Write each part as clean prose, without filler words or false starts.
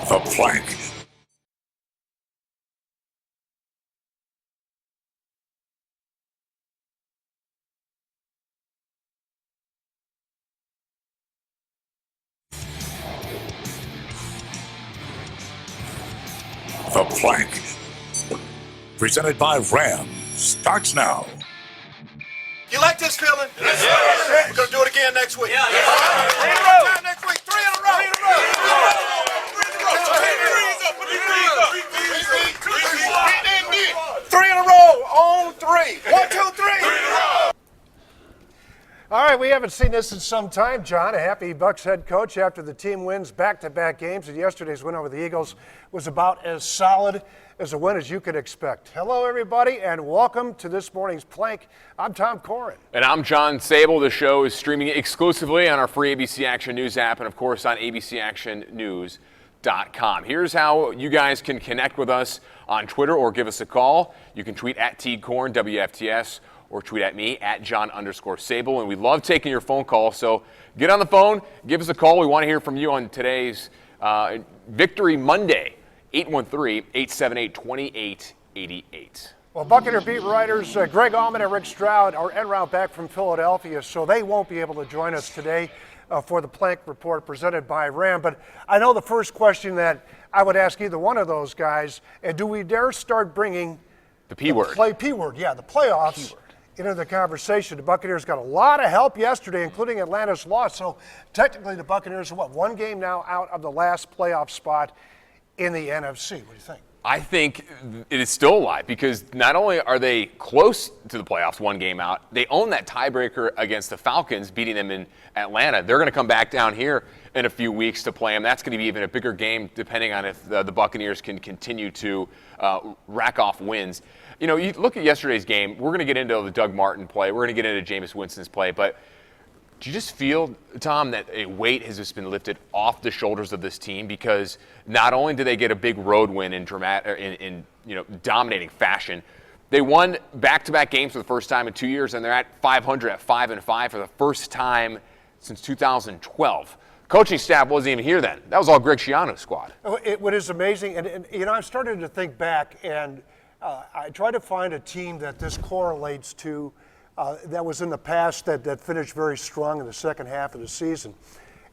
The Plank. The Plank. Presented by Ram. Starts now. You like this feeling? Yes, sir. We're going to do it again next week. Yeah. Three in a row. Next week. Three in a row. Three in a row. On three. 1, 2, 3. All right, we haven't seen this in some time, John. A happy Bucs head coach after the team wins back-to-back games, and yesterday's win over the Eagles was about as solid as a win as you could expect. Hello, everybody, and welcome to this morning's Plank. I'm Tom Corrin. And I'm John Sable. The show is streaming exclusively on our free ABC Action News app and, of course, on abcactionnews.com. Here's how you guys can connect with us on Twitter or give us a call. You can tweet at TCorn, WFTS, or tweet at me at John_Sable. And we love taking your phone call, so get on the phone, give us a call. We want to hear from you on today's Victory Monday, 813-878-2888. Well, Buccaneer beat writers Greg Allman and Rick Stroud are en route back from Philadelphia, so they won't be able to join us today for the Plank Report presented by Ram. But I know the first question that I would ask either one of those guys, do we dare start bringing the P-word? The playoffs into the conversation. The Buccaneers got a lot of help yesterday, including Atlanta's loss. So technically the Buccaneers are, one game now out of the last playoff spot in the NFC. What do you think? I think it is still alive because not only are they close to the playoffs, one game out, they own that tiebreaker against the Falcons, beating them in Atlanta. They're going to come back down here in a few weeks to play them. That's going to be even a bigger game depending on if the Buccaneers can continue to rack off wins. You know, you look at yesterday's game, we're going to get into the Doug Martin play, we're going to get into Jameis Winston's play, but do you just feel, Tom, that a weight has just been lifted off the shoulders of this team because not only do they get a big road win in dominating fashion, they won back-to-back games for the first time in 2 years, and they're at 500 at 5-5 for the first time since 2012. Coaching staff wasn't even here then. That was all Greg Schiano's squad. What is amazing, and you know, I'm starting to think back, and I try to find a team that this correlates to that was in the past that finished very strong in the second half of the season.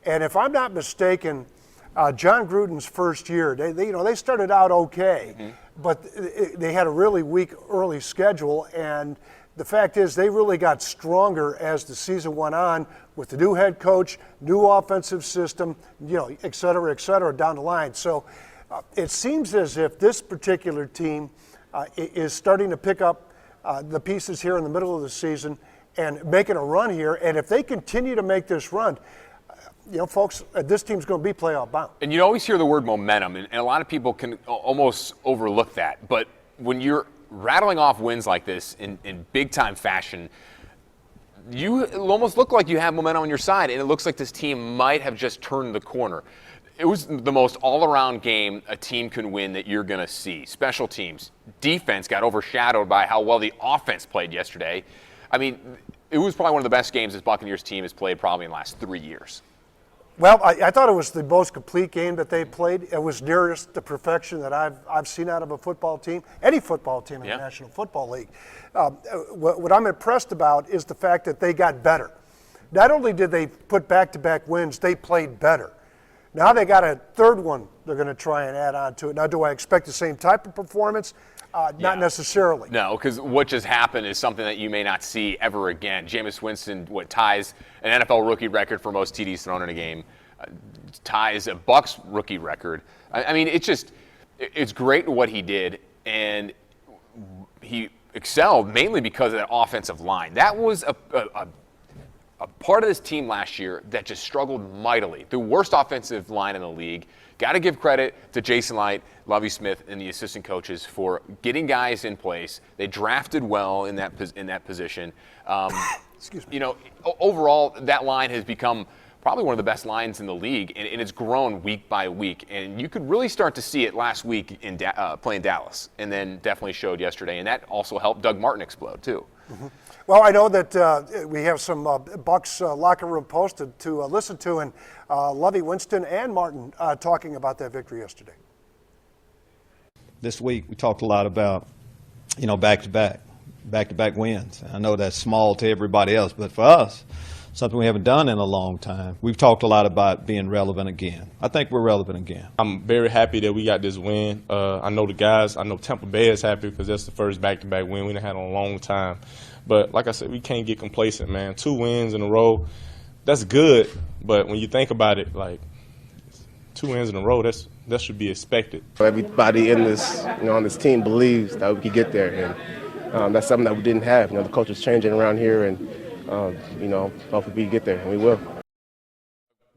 And if I'm not mistaken, John Gruden's first year, they started out okay, but they had a really weak early schedule. And the fact is, they really got stronger as the season went on with the new head coach, new offensive system, et cetera, down the line. So it seems as if this particular team is starting to pick up the pieces here in the middle of the season and making a run here. And if they continue to make this run, folks, this team's going to be playoff bound. And you always hear the word momentum, and a lot of people can almost overlook that. But when you're rattling off wins like this in big-time fashion, you almost look like you have momentum on your side, and it looks like this team might have just turned the corner. It was the most all-around game a team can win that you're going to see. Special teams, defense got overshadowed by how well the offense played yesterday. I mean, it was probably one of the best games this Buccaneers team has played probably in the last 3 years. Well, I thought it was the most complete game that they played. It was nearest the perfection that I've seen out of a football team, any football team in the National Football League. What I'm impressed about is the fact that they got better. Not only did they put back-to-back wins, they played better. Now they got a third one they're going to try and add on to it. Now, do I expect the same type of performance? Not necessarily. No, because what just happened is something that you may not see ever again. Jameis Winston, ties an NFL rookie record for most TDs thrown in a game, ties a Bucs rookie record. I mean, it's great what he did, and he excelled mainly because of that offensive line. That was a part of this team last year that just struggled mightily. The worst offensive line in the league. Got to give credit to Jason Light, Lovie Smith, and the assistant coaches for getting guys in place. They drafted well in that position. Excuse me. Overall, that line has become probably one of the best lines in the league, and it's grown week by week. And you could really start to see it last week in playing Dallas, and then definitely showed yesterday. And that also helped Doug Martin explode, too. Mm-hmm. Well, I know that we have some Bucs locker room posted to listen to, and Lovie, Winston, and Martin talking about that victory yesterday. This week we talked a lot about, back-to-back wins. I know that's small to everybody else, but for us, something we haven't done in a long time. We've talked a lot about being relevant again. I think we're relevant again. I'm very happy that we got this win. I know the guys, I know Tampa Bay is happy because that's the first back-to-back win we done had in a long time. But like I said, we can't get complacent, man. 2 wins in a row, that's good. But when you think about it, like 2 wins in a row, that should be expected. Everybody in this, on this team believes that we could get there, and that's something that we didn't have. The culture's changing around here, and hopefully we get there, and we will.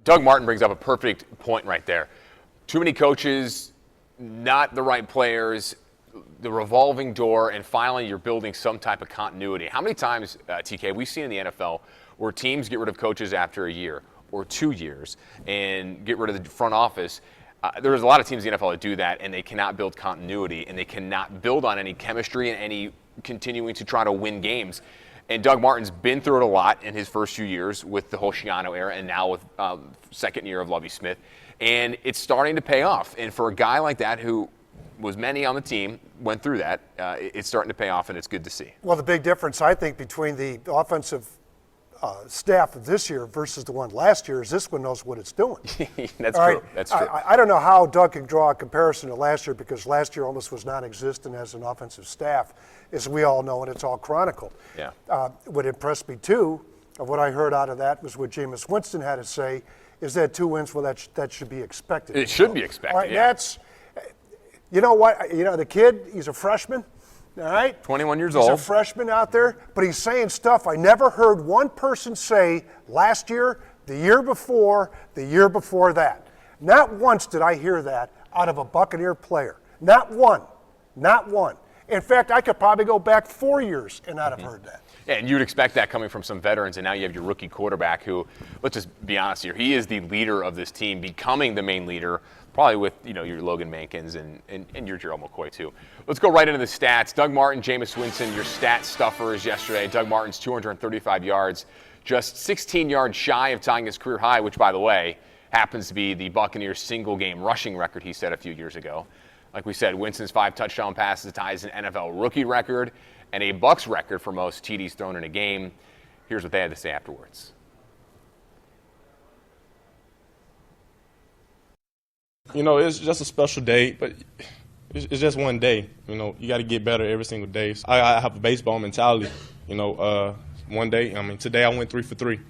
Doug Martin brings up a perfect point right there. Too many coaches, not the right players, the revolving door, and finally you're building some type of continuity. How many times, TK, we've seen in the NFL where teams get rid of coaches after a year or 2 years and get rid of the front office? There's a lot of teams in the NFL that do that, and they cannot build continuity, and they cannot build on any chemistry and any continuing to try to win games. And Doug Martin's been through it a lot in his first few years with the whole Schiano era and now with second year of Lovie Smith. And it's starting to pay off. And for a guy like that who was many on the team, went through that, it's starting to pay off, and it's good to see. Well, the big difference, I think, between the offensive staff of this year versus the one last year is this one knows what it's doing. That's All true. right? That's true. I don't know how Doug can draw a comparison to last year because last year almost was non-existent as an offensive staff, as we all know, and it's all chronicled. Yeah. What impressed me, too, of what I heard out of that was what Jameis Winston had to say, is that 2 wins, well, that should be expected. It should be expected, All right, yeah. You know what? The kid, he's a freshman. All right? 21 years He's old. a freshman out there, but he's saying stuff I never heard one person say last year, the year before that. Not once did I hear that out of a Buccaneer player. Not one. Not one. In fact, I could probably go back 4 years and not have heard that. Yeah, and you'd expect that coming from some veterans, and now you have your rookie quarterback who, let's just be honest here, he is the leader of this team, becoming the main leader, probably with your Logan Mankins and your Gerald McCoy too. Let's go right into the stats. Doug Martin, Jameis Winston, your stat stuffers yesterday. Doug Martin's 235 yards, just 16 yards shy of tying his career high, which, by the way, happens to be the Buccaneers' single-game rushing record he set a few years ago. Like we said, Winston's 5 touchdown passes ties an NFL rookie record and a Bucs record for most TDs thrown in a game. Here's what they had to say afterwards. It's just a special day, but it's just one day. You got to get better every single day. I have a baseball mentality. One day, today I went 3 for 3.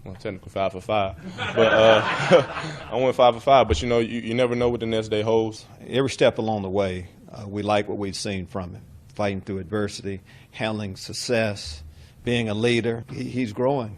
Well, technically 5 for 5, but I went 5 for 5. But you never know what the next day holds. Every step along the way, we like what we've seen from him. Fighting through adversity, handling success, being a leader. He's growing.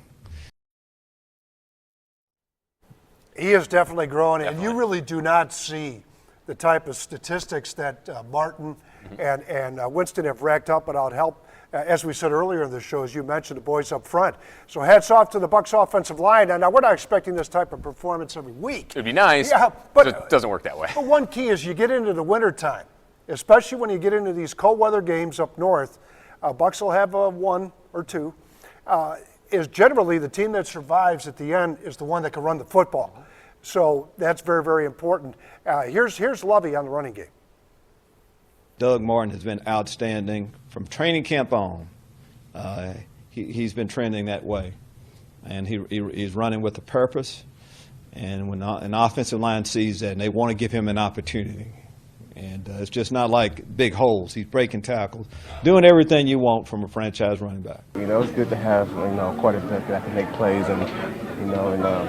He is definitely growing, and you really do not see the type of statistics that Martin and Winston have racked up without help. As we said earlier in the show, as you mentioned, the boys up front. So hats off to the Bucs offensive line. And now we're not expecting this type of performance every week. It'd be nice, but it doesn't work that way. But one key is you get into the wintertime, especially when you get into these cold weather games up north. Bucs will have 1 or 2. Is generally the team that survives at the end is the one that can run the football. So that's very, very important. Here's Lovie on the running game. Doug Martin has been outstanding from training camp on. He's been trending that way, and he's running with a purpose. And when an offensive line sees that, and they want to give him an opportunity, and it's just not like big holes. He's breaking tackles, doing everything you want from a franchise running back. It's good to have a quarterback that can make plays and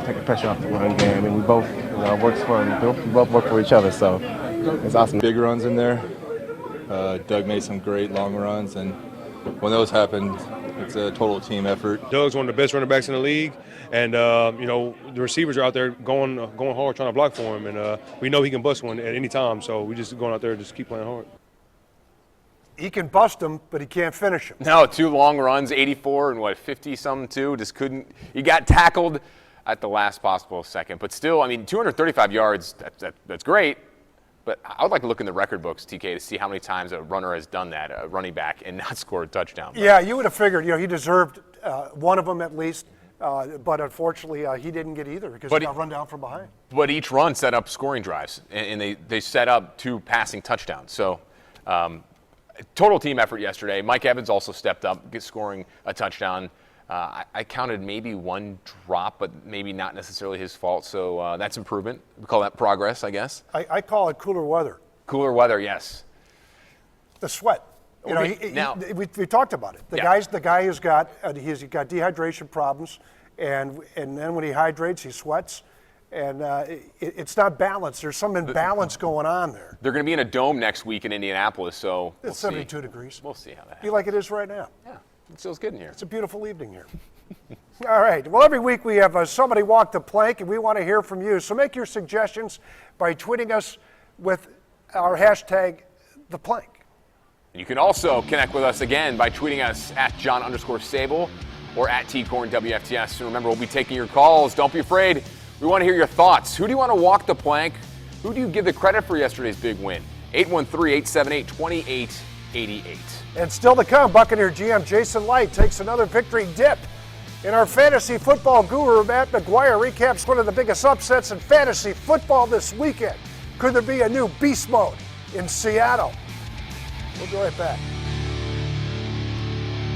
take the pressure off the run game. We both we both work for each other, so it's awesome. Big runs in there. Doug made some great long runs, and when those happen, it's a total team effort. Doug's one of the best running backs in the league, and the receivers are out there going hard trying to block for him, and we know he can bust one at any time, so we just going out there and just keep playing hard. He can bust them, but he can't finish them. No, 2 long runs, 84 and 50-something too. Just couldn't. He got tackled at the last possible second, but still, 235 yards. That's great. But I would like to look in the record books, TK, to see how many times a runner has done that, a running back, and not scored a touchdown. But Yeah, you would have figured, he deserved one of them at least, but unfortunately he didn't get either because he got run down from behind. But each run set up scoring drives, and they set up 2 passing touchdowns. So total team effort yesterday. Mike Evans also stepped up, scoring a touchdown. I counted maybe 1 drop, but maybe not necessarily his fault. So that's improvement. We call that progress, I guess. I call it cooler weather. Cooler weather, yes. The sweat. We talked about it. The guy has got dehydration problems, and then when he hydrates, he sweats, and it's not balanced. There's some imbalance going on there. They're going to be in a dome next week in Indianapolis, so it's 72 degrees. We'll see how that happens. You like it is right now. Yeah, it feels good in here. It's a beautiful evening here. All right. Well, every week we have somebody walk the plank, and we want to hear from you. So make your suggestions by tweeting us with our hashtag #ThePlank. You can also connect with us again by tweeting us at John_Sable or at TCornWFTS. And remember, we'll be taking your calls. Don't be afraid. We want to hear your thoughts. Who do you want to walk the plank? Who do you give the credit for yesterday's big win? 813-878-2888. And still to come, Buccaneer GM Jason Light takes another victory dip. In our fantasy football guru, Matt McGuire recaps one of the biggest upsets in fantasy football this weekend. Could there be a new beast mode in Seattle? We'll be right back.